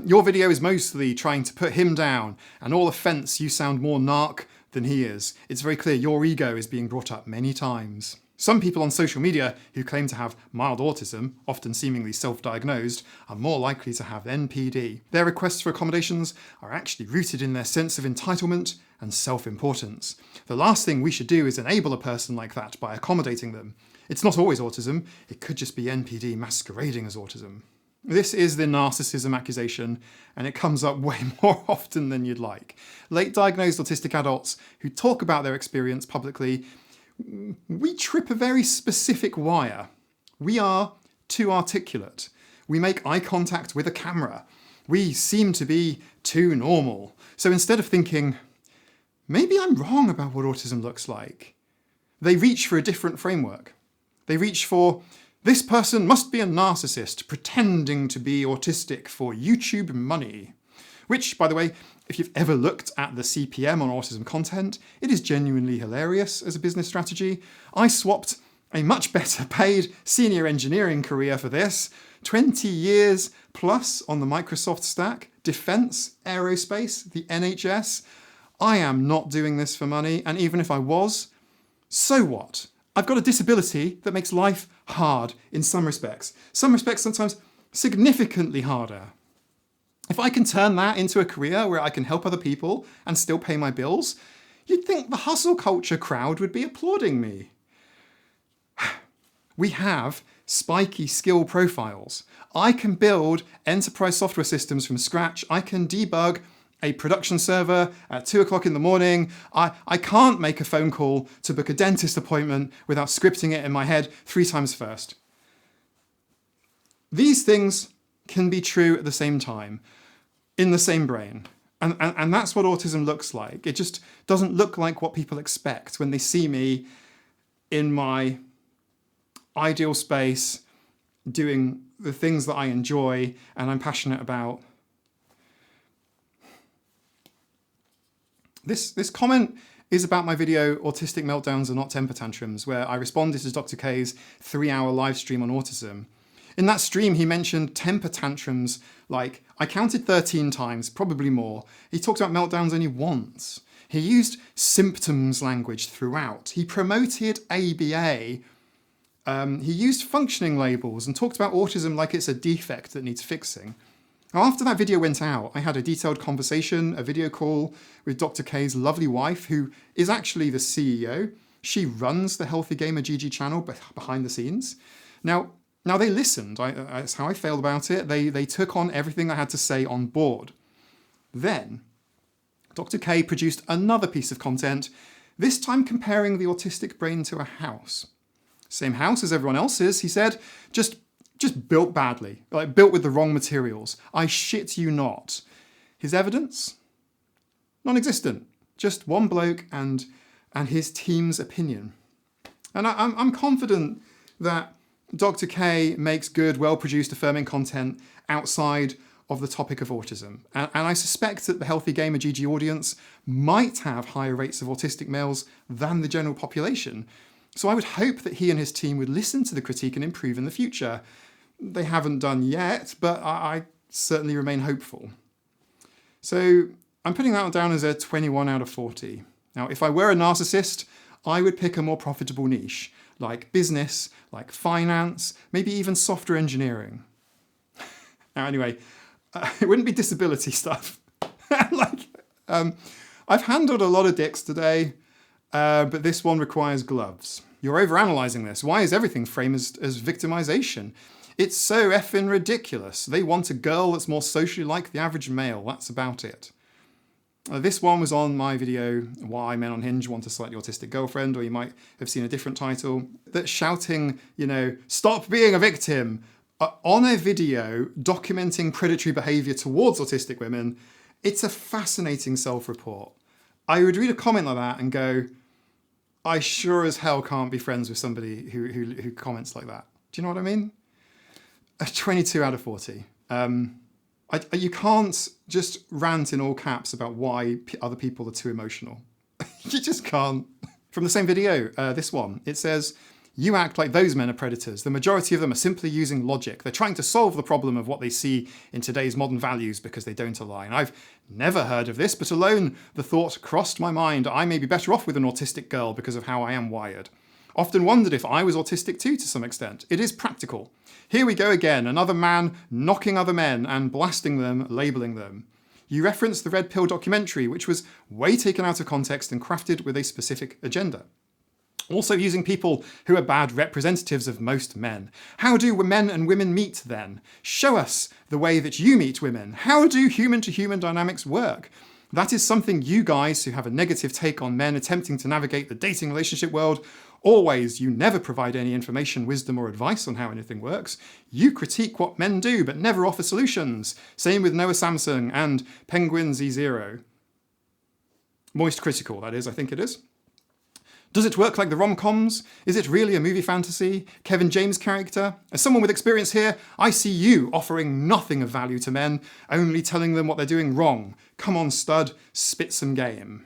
Your video is mostly trying to put him down, and all offence, you sound more narc than he is. It's very clear your ego is being brought up many times. Some people on social media who claim to have mild autism, often seemingly self-diagnosed, are more likely to have NPD. Their requests for accommodations are actually rooted in their sense of entitlement and self-importance. The last thing we should do is enable a person like that by accommodating them. It's not always autism, it could just be NPD masquerading as autism. This is the narcissism accusation, and it comes up way more often than you'd like. Late diagnosed autistic adults who talk about their experience publicly, we trip a very specific wire. We are too articulate. We make eye contact with a camera. We seem to be too normal. So instead of thinking, maybe I'm wrong about what autism looks like, they reach for a different framework. They reach for, this person must be a narcissist pretending to be autistic for YouTube money. Which, by the way, if you've ever looked at the CPM on autism content, it is genuinely hilarious as a business strategy. I swapped a much better paid senior engineering career for this. 20 years plus on the Microsoft stack, defense, aerospace, the NHS. I am not doing this for money, and even if I was, so what? I've got a disability that makes life hard in some respects. Some respects sometimes significantly harder. If I can turn that into a career where I can help other people and still pay my bills, you'd think the hustle culture crowd would be applauding me. We have spiky skill profiles. I can build enterprise software systems from scratch. I can debug a production server at 2 o'clock in the morning. I can't make a phone call to book a dentist appointment without scripting it in my head 3 times first. These things can be true at the same time, in the same brain. And that's what autism looks like. It just doesn't look like what people expect when they see me in my ideal space doing the things that I enjoy and I'm passionate about. This comment is about my video, Autistic Meltdowns Are Not Temper Tantrums, where I responded to Dr. K's 3-hour live stream on autism. In that stream, he mentioned temper tantrums, like, I counted 13 times, probably more. He talked about meltdowns only once. He used symptoms language throughout. He promoted ABA. He used functioning labels and talked about autism like it's a defect that needs fixing. Now, after that video went out, I had a detailed conversation, a video call with Dr. K's lovely wife, who is actually the CEO. She runs the Healthy Gamer GG channel behind the scenes. Now they listened. That's how I felt about it. They took on everything I had to say on board. Then, Dr. K produced another piece of content, this time comparing the autistic brain to a house. Same house as everyone else's, he said, just built badly, like built with the wrong materials. I shit you not. His evidence? Non-existent. Just one bloke and his team's opinion. And I'm confident that Dr. K makes good, well-produced, affirming content outside of the topic of autism. And I suspect that the Healthy Gamer GG audience might have higher rates of autistic males than the general population. So I would hope that he and his team would listen to the critique and improve in the future. They haven't done yet, but I certainly remain hopeful. So I'm putting that down as a 21 out of 40. Now, if I were a narcissist, I would pick a more profitable niche, like business, like finance, maybe even software engineering. Now, anyway, it wouldn't be disability stuff. I've handled a lot of dicks today, but this one requires gloves. You're overanalyzing this. Why is everything framed as victimization? It's so effing ridiculous. They want a girl that's more socially like the average male. That's about it. This one was on my video, Why Men Unhinged Want a Slightly Autistic Girlfriend, or you might have seen a different title. That's shouting, stop being a victim, on a video documenting predatory behaviour towards autistic women. It's a fascinating self-report. I would read a comment like that and go, I sure as hell can't be friends with somebody who comments like that. Do you know what I mean? A 22 out of 40. You can't just rant in all caps about why other people are too emotional. You just can't. From the same video, this one, it says, you act like those men are predators. The majority of them are simply using logic. They're trying to solve the problem of what they see in today's modern values because they don't align. I've never heard of this, but alone the thought crossed my mind, I may be better off with an autistic girl because of how I am wired. Often wondered if I was autistic too, to some extent. It is practical. Here we go again, another man knocking other men and blasting them, labelling them. You referenced the Red Pill documentary, which was way taken out of context and crafted with a specific agenda. Also using people who are bad representatives of most men. How do men and women meet then? Show us the way that you meet women. How do human-to-human dynamics work? That is something you guys who have a negative take on men attempting to navigate the dating relationship world, you never provide any information, wisdom, or advice on how anything works. You critique what men do, but never offer solutions. Same with Noah Samsung and Penguin Z0. Moist critical, that is, I think it is. Does it work like the rom-coms? Is it really a movie fantasy? Kevin James character? As someone with experience here, I see you offering nothing of value to men, only telling them what they're doing wrong. Come on, stud, spit some game.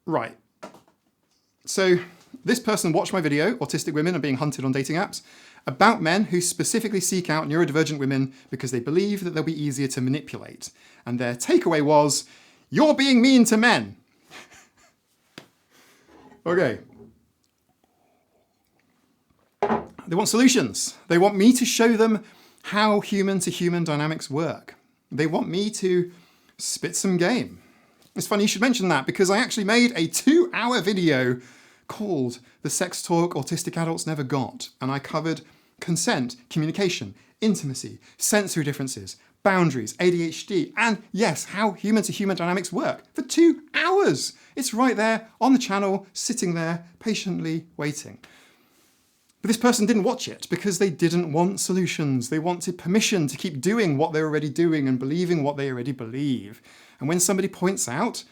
Right. So this person watched my video, Autistic Women Are Being Hunted on Dating Apps, about men who specifically seek out neurodivergent women because they believe that they'll be easier to manipulate. And their takeaway was, you're being mean to men. Okay. They want solutions. They want me to show them how human-to-human dynamics work. They want me to spit some game. It's funny you should mention that because I actually made a 2-hour video called The Sex Talk Autistic Adults Never Got, and I covered consent, communication, intimacy, sensory differences, boundaries, ADHD, and yes, how human-to-human dynamics work for 2 hours. It's right there on the channel, sitting there, patiently waiting. But this person didn't watch it because they didn't want solutions. They wanted permission to keep doing what they're already doing and believing what they already believe. And when somebody points out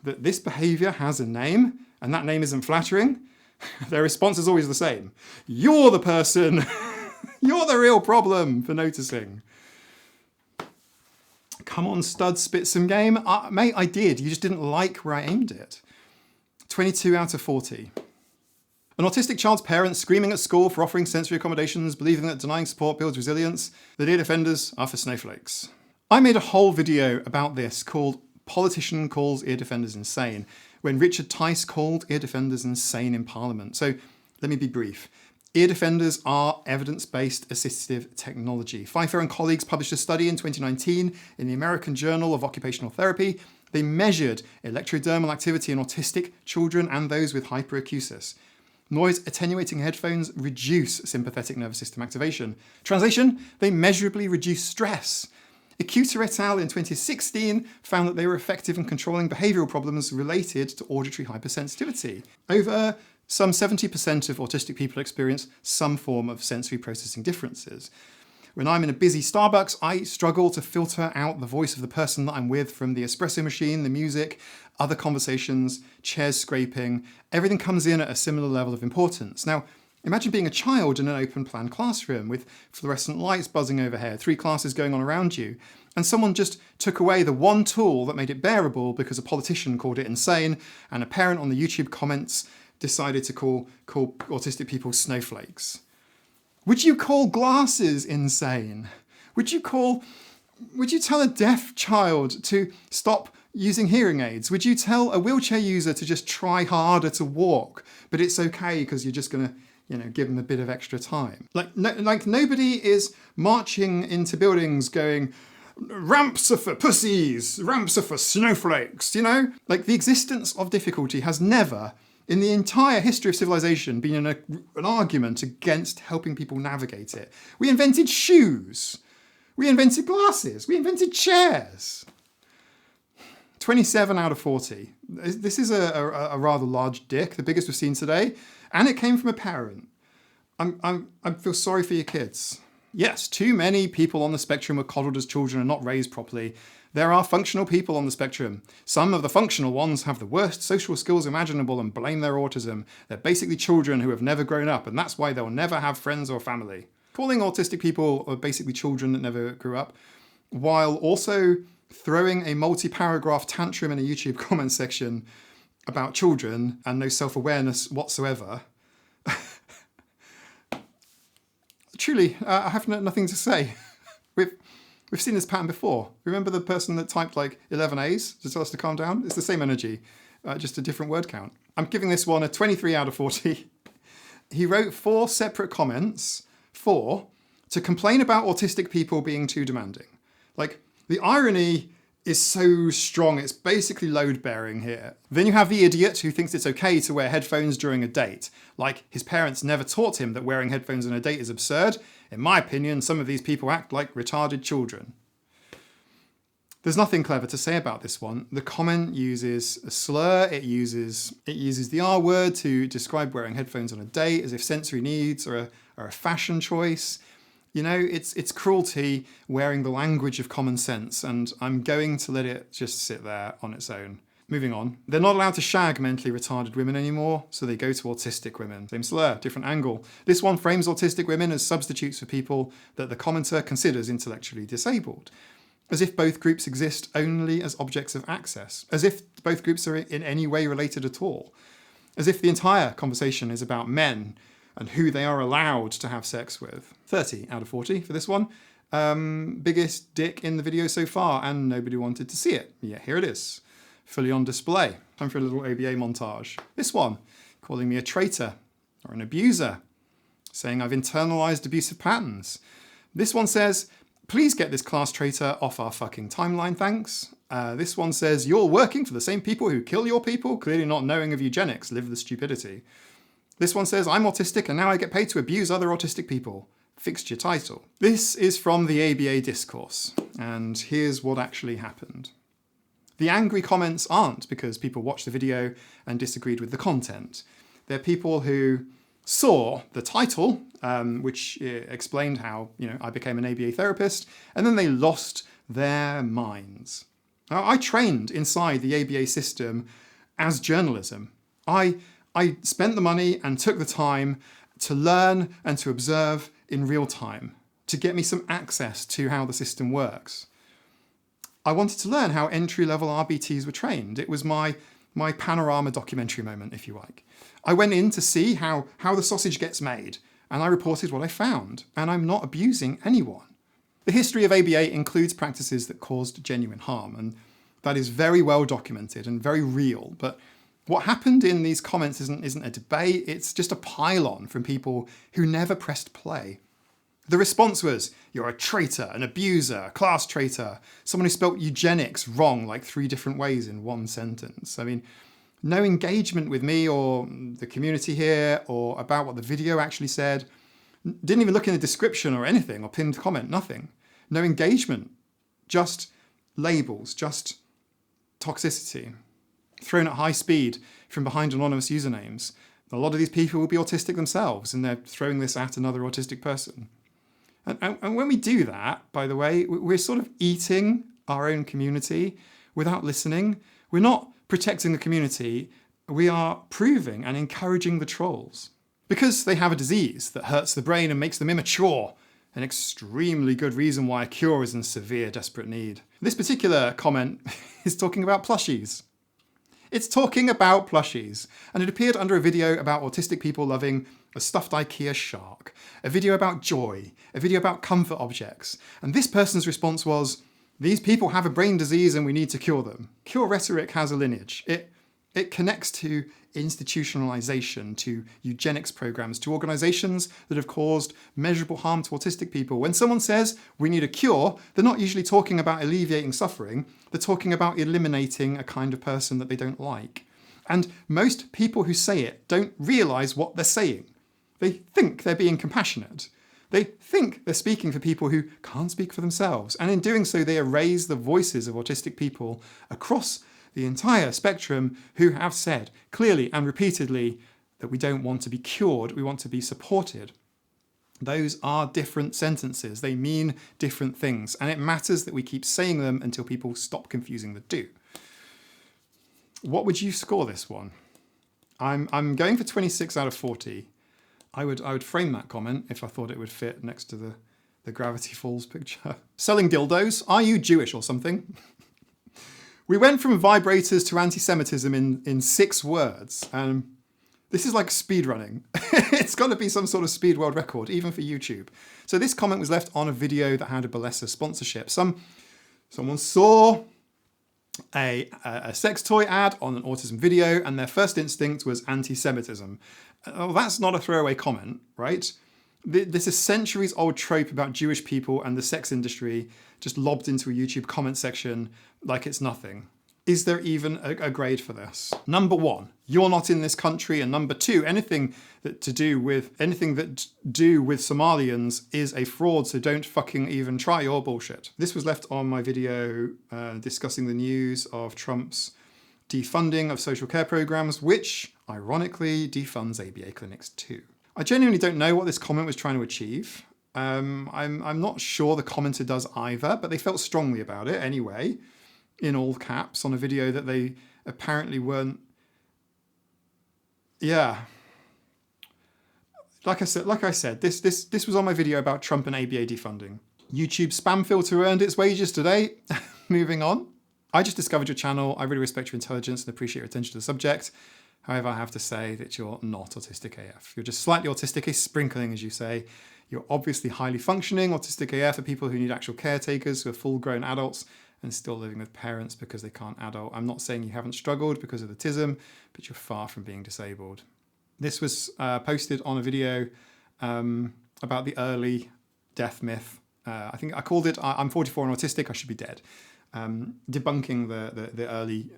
that this behavior has a name and that name isn't flattering, their response is always the same. You're the person. You're the real problem for noticing. Come on, stud, spit some game. Mate, I did. You just didn't like where I aimed it. 22 out of 40. An autistic child's parents screaming at school for offering sensory accommodations, believing that denying support builds resilience. The dear defenders are for snowflakes. I made a whole video about this called Politician Calls Ear Defenders Insane, when Richard Tice called ear defenders insane in Parliament. So let me be brief. Ear defenders are evidence-based assistive technology. Pfeiffer and colleagues published a study in 2019 in the American Journal of Occupational Therapy. They measured electrodermal activity in autistic children and those with hyperacusis. Noise attenuating headphones reduce sympathetic nervous system activation. Translation, they measurably reduce stress. Acuta et al. In 2016 found that they were effective in controlling behavioural problems related to auditory hypersensitivity. Over some 70% of autistic people experience some form of sensory processing differences. When I'm in a busy Starbucks, I struggle to filter out the voice of the person that I'm with from the espresso machine, the music, other conversations, chairs scraping. Everything comes in at a similar level of importance. Now, imagine being a child in an open plan classroom with fluorescent lights buzzing overhead, 3 classes going on around you, and someone just took away the one tool that made it bearable because a politician called it insane, and a parent on the YouTube comments decided to call autistic people snowflakes. Would you call glasses insane? Would you tell a deaf child to stop using hearing aids? Would you tell a wheelchair user to just try harder to walk, but it's okay because you're just going to, give them a bit of extra time? Like nobody is marching into buildings going, ramps are for pussies, ramps are for snowflakes, Like the existence of difficulty has never, in the entire history of civilization, been an argument against helping people navigate it. We invented shoes. We invented glasses. We invented chairs. 27 out of 40. This is a rather large dick, the biggest we've seen today, and it came from a parent. I feel sorry for your kids. Yes, too many people on the spectrum were coddled as children and not raised properly. There are functional people on the spectrum. Some of the functional ones have the worst social skills imaginable and blame their autism. They're basically children who have never grown up, and that's why they'll never have friends or family. Calling autistic people are basically children that never grew up, while also throwing a multi-paragraph tantrum in a YouTube comment section about children and no self-awareness whatsoever. Truly, I have nothing to say. We've seen this pattern before. Remember the person that typed like 11 A's to tell us to calm down? It's the same energy, just a different word count. I'm giving this one a 23 out of 40. He wrote 4 separate comments, to complain about autistic people being too demanding. Like, the irony is so strong, it's basically load-bearing here. Then you have the idiot who thinks it's okay to wear headphones during a date. Like, his parents never taught him that wearing headphones on a date is absurd. In my opinion, some of these people act like retarded children. There's nothing clever to say about this one. The comment uses a slur, it uses the R word to describe wearing headphones on a date as if sensory needs are a fashion choice. It's cruelty wearing the language of common sense, and I'm going to let it just sit there on its own. Moving on. They're not allowed to shag mentally retarded women anymore, so they go to autistic women. Same slur, different angle. This one frames autistic women as substitutes for people that the commenter considers intellectually disabled, as if both groups exist only as objects of access, as if both groups are in any way related at all, as if the entire conversation is about men and who they are allowed to have sex with. 30 out of 40 for this one. Biggest dick in the video so far, and nobody wanted to see it. Yeah, here it is. Fully on display. Time for a little ABA montage. This one, calling me a traitor or an abuser, saying I've internalized abusive patterns. This one says, please get this class traitor off our fucking timeline, thanks. This one says, you're working for the same people who kill your people, clearly not knowing of eugenics, live the stupidity. This one says, I'm autistic and now I get paid to abuse other autistic people. Fixed your title. This is from the ABA discourse, and here's what actually happened. The angry comments aren't because people watched the video and disagreed with the content. They're people who saw the title, which explained how I became an ABA therapist, and then they lost their minds. Now, I trained inside the ABA system as journalism. I spent the money and took the time to learn and to observe in real time, to get me some access to how the system works. I wanted to learn how entry-level RBTs were trained. It was my panorama documentary moment, if you like. I went in to see how the sausage gets made, and I reported what I found, and I'm not abusing anyone. The history of ABA includes practices that caused genuine harm, and that is very well documented and very real, but what happened in these comments isn't a debate, it's just a pile-on from people who never pressed play. The response was, you're a traitor, an abuser, a class traitor, someone who spelt eugenics wrong like 3 different ways in one sentence. I mean, no engagement with me or the community here or about what the video actually said. Didn't even look in the description or anything or pinned comment, nothing. No engagement, just labels, just toxicity. Thrown at high speed from behind anonymous usernames. A lot of these people will be autistic themselves and they're throwing this at another autistic person. And when we do that, by the way, we're sort of eating our own community without listening. We're not protecting the community, we are proving and encouraging the trolls. Because they have a disease that hurts the brain and makes them immature, an extremely good reason why a cure is in severe, desperate need. This particular comment is talking about plushies. It's talking about plushies, and it appeared under a video about autistic people loving a stuffed IKEA shark, a video about joy, a video about comfort objects, and this person's response was, these people have a brain disease and we need to cure them. Cure rhetoric has a lineage. It connects to institutionalization, to eugenics programs, to organizations that have caused measurable harm to autistic people. When someone says we need a cure, they're not usually talking about alleviating suffering, they're talking about eliminating a kind of person that they don't like. And most people who say it don't realize what they're saying. They think they're being compassionate. They think they're speaking for people who can't speak for themselves. And in doing so, they erase the voices of autistic people across the entire spectrum who have said clearly and repeatedly that we don't want to be cured, we want to be supported. Those are different sentences. They mean different things. And it matters that we keep saying them until people stop confusing the two. What would you score this one? I'm going for 26 out of 40. I would frame that comment if I thought it would fit next to the Gravity Falls picture. Selling dildos? Are you Jewish or something? We went from vibrators to antisemitism in 6 words. This is like speedrunning. It's got to be some sort of speed world record, even for YouTube. So this comment was left on a video that had a Balesa sponsorship. Someone saw a sex toy ad on an autism video and their first instinct was anti-Semitism. Well, that's not a throwaway comment, right? This is centuries old trope about Jewish people and the sex industry just lobbed into a YouTube comment section like it's nothing. Is there even a grade for this? Number 1, you're not in this country, and number 2, anything that do with Somalians is a fraud, so don't fucking even try your bullshit. This was left on my video discussing the news of Trump's defunding of social care programs, which ironically defunds ABA clinics too. I genuinely don't know what this comment was trying to achieve. I'm not sure the commenter does either, but they felt strongly about it anyway, in all caps, on a video that they apparently weren't. Yeah. Like I said, this was on my video about Trump and ABA defunding. YouTube spam filter earned its wages today. Moving on. I just discovered your channel. I really respect your intelligence and appreciate your attention to the subject. However, I have to say that you're not autistic AF. You're just slightly autistic, a sprinkling, as you say. You're obviously highly functioning. Autistic AF are people who need actual caretakers, who are full-grown adults and still living with parents because they can't adult. I'm not saying you haven't struggled because of autism, but you're far from being disabled. This was posted on a video about the early death myth. I think I called it, I'm 44 and autistic, I should be dead. Debunking the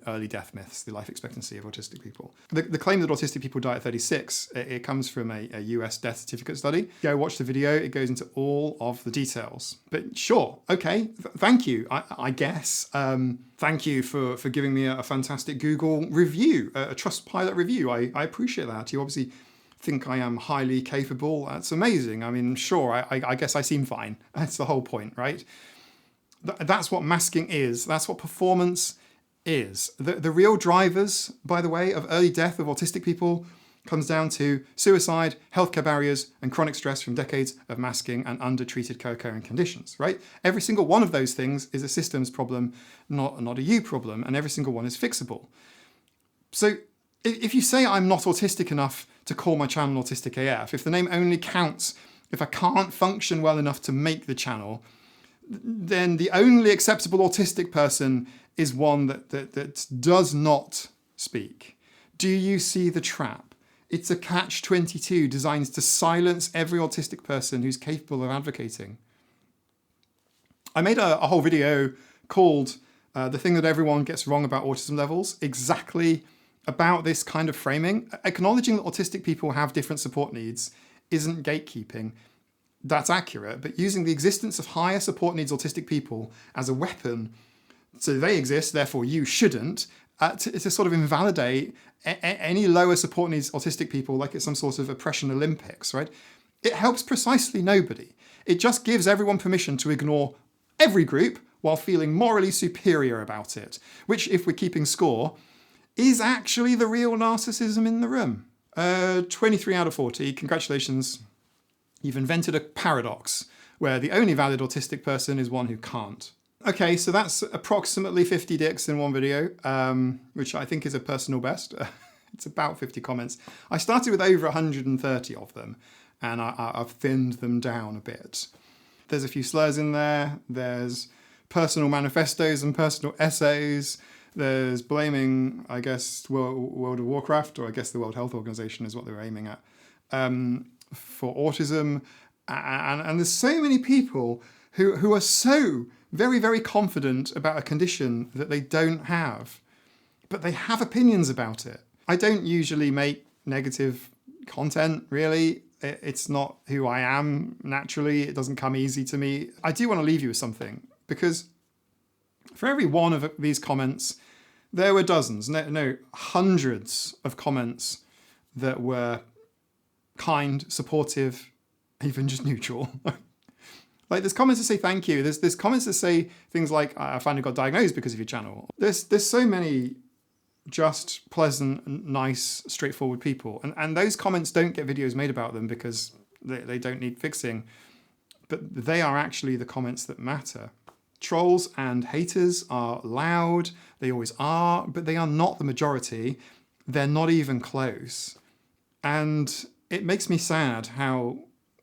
early death myths, the life expectancy of autistic people. The claim that autistic people die at 36, it comes from a US death certificate study. Go watch the video, it goes into all of the details. But sure, okay, thank you, I guess. Thank you for giving me a fantastic Google review, a Trustpilot review. I appreciate that. You obviously think I am highly capable. That's amazing. I mean, sure, I guess I seem fine. That's the whole point, right? That's what masking is. That's what performance is. The real drivers, by the way, of early death of autistic people comes down to suicide, healthcare barriers, and chronic stress from decades of masking and undertreated co-occurring conditions, right? Every single one of those things is a systems problem, not a you problem, and every single one is fixable. So if you say I'm not autistic enough to call my channel Autistic AF, if the name only counts if I can't function well enough to make the channel, then the only acceptable autistic person is one that does not speak. Do you see the trap? It's a catch-22 designed to silence every autistic person who's capable of advocating. I made a whole video called The Thing That Everyone Gets Wrong About Autism Levels, exactly about this kind of framing. Acknowledging that autistic people have different support needs isn't gatekeeping. That's accurate, but using the existence of higher support needs autistic people as a weapon, so they exist, therefore you shouldn't, to sort of invalidate any lower support needs autistic people like it's some sort of oppression Olympics, right? It helps precisely nobody. It just gives everyone permission to ignore every group while feeling morally superior about it, which, if we're keeping score, is actually the real narcissism in the room. 23 out of 40, congratulations. You've invented a paradox where the only valid autistic person is one who can't. Okay, so that's approximately 50 dicks in one video, which I think is a personal best. It's about 50 comments. I started with over 130 of them, and I've thinned them down a bit. There's a few slurs in there. There's personal manifestos and personal essays. There's blaming, I guess, World of Warcraft, or I guess the World Health Organization is what they were aiming at, for autism. And there's so many people who are so very, very confident about a condition that they don't have, but they have opinions about it. I don't usually make negative content, really. It's not who I am naturally. It doesn't come easy to me. I do want to leave you with something, because for every one of these comments, there were dozens, no, hundreds of comments that were kind, supportive, even just neutral. Like, there's comments that say thank you. There's comments that say things like, I finally got diagnosed because of your channel. There's so many just pleasant, nice, straightforward people. And those comments don't get videos made about them because they don't need fixing. But they are actually the comments that matter. Trolls and haters are loud. They always are, but they are not the majority. They're not even close. And it makes me sad how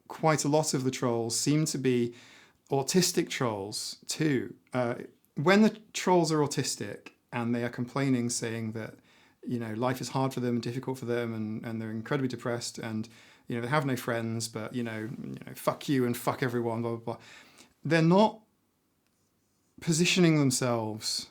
quite a lot of the trolls seem to be autistic trolls too. When the trolls are autistic and they are complaining, saying that, you know, life is hard for them and difficult for them, and they're incredibly depressed, and, you know, they have no friends, but, you know, fuck you and fuck everyone, blah, blah, blah. They're not positioning themselves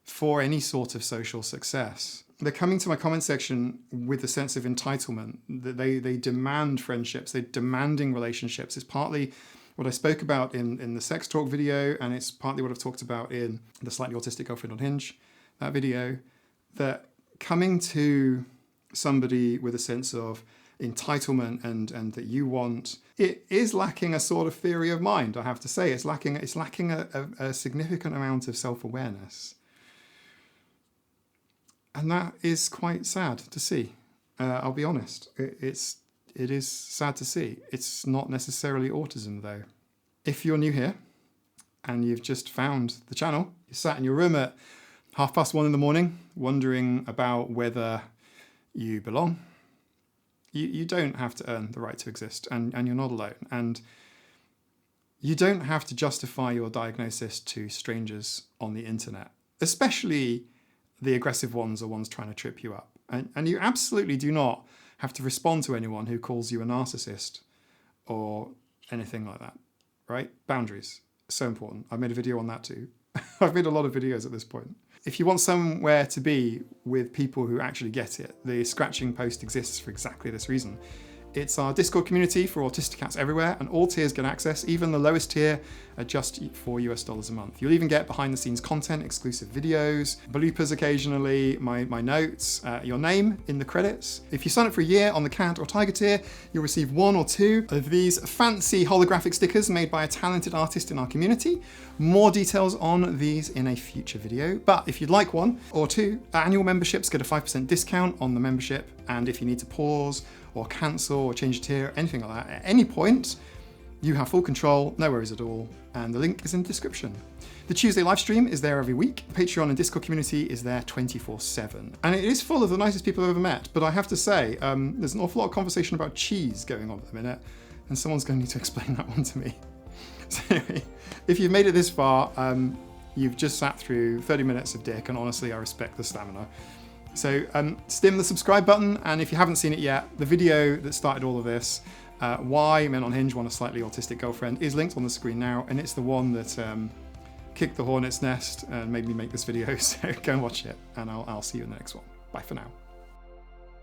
for any sort of social success. They're coming to my comment section with a sense of entitlement, that they demand friendships, they're demanding relationships. It's partly what I spoke about in the sex talk video, and it's partly what I've talked about in the Slightly Autistic Girlfriend on Hinge, that video, that coming to somebody with a sense of entitlement and that you want, it is lacking a sort of theory of mind, I have to say. It's lacking a significant amount of self-awareness. And that is quite sad to see. I'll be honest. It is sad to see. It's not necessarily autism, though. If you're new here and you've just found the channel, you sat in your room at 1:30 in the morning, wondering about whether you belong, you don't have to earn the right to exist, and you're not alone. And you don't have to justify your diagnosis to strangers on the internet, especially the aggressive ones are ones trying to trip you up. And you absolutely do not have to respond to anyone who calls you a narcissist or anything like that, right? Boundaries, so important. I've made a video on that too. I've made a lot of videos at this point. If you want somewhere to be with people who actually get it, the scratching post exists for exactly this reason. It's our Discord community for autistic cats everywhere, and all tiers get access, even the lowest tier at just $4 a month. You'll even get behind the scenes content, exclusive videos, bloopers occasionally, my notes, your name in the credits. If you sign up for a year on the cat or tiger tier, you'll receive 1 or 2 of these fancy holographic stickers made by a talented artist in our community. More details on these in a future video. But if you'd like 1 or 2, annual memberships get a 5% discount on the membership. And if you need to pause or cancel or change a tier, anything like that, at any point, you have full control, no worries at all. And the link is in the description. The Tuesday live stream is there every week. The Patreon and Discord community is there 24/7. And it is full of the nicest people I've ever met. But I have to say, there's an awful lot of conversation about cheese going on at the minute. And someone's going to need to explain that one to me. So anyway, if you've made it this far, you've just sat through 30 minutes of dick, and honestly, I respect the stamina. So stim the subscribe button, and if you haven't seen it yet, the video that started all of this, why men on Hinge want a slightly autistic girlfriend, is linked on the screen now, and it's the one that kicked the hornet's nest and made me make this video, so go and watch it, and I'll see you in the next one. Bye for now.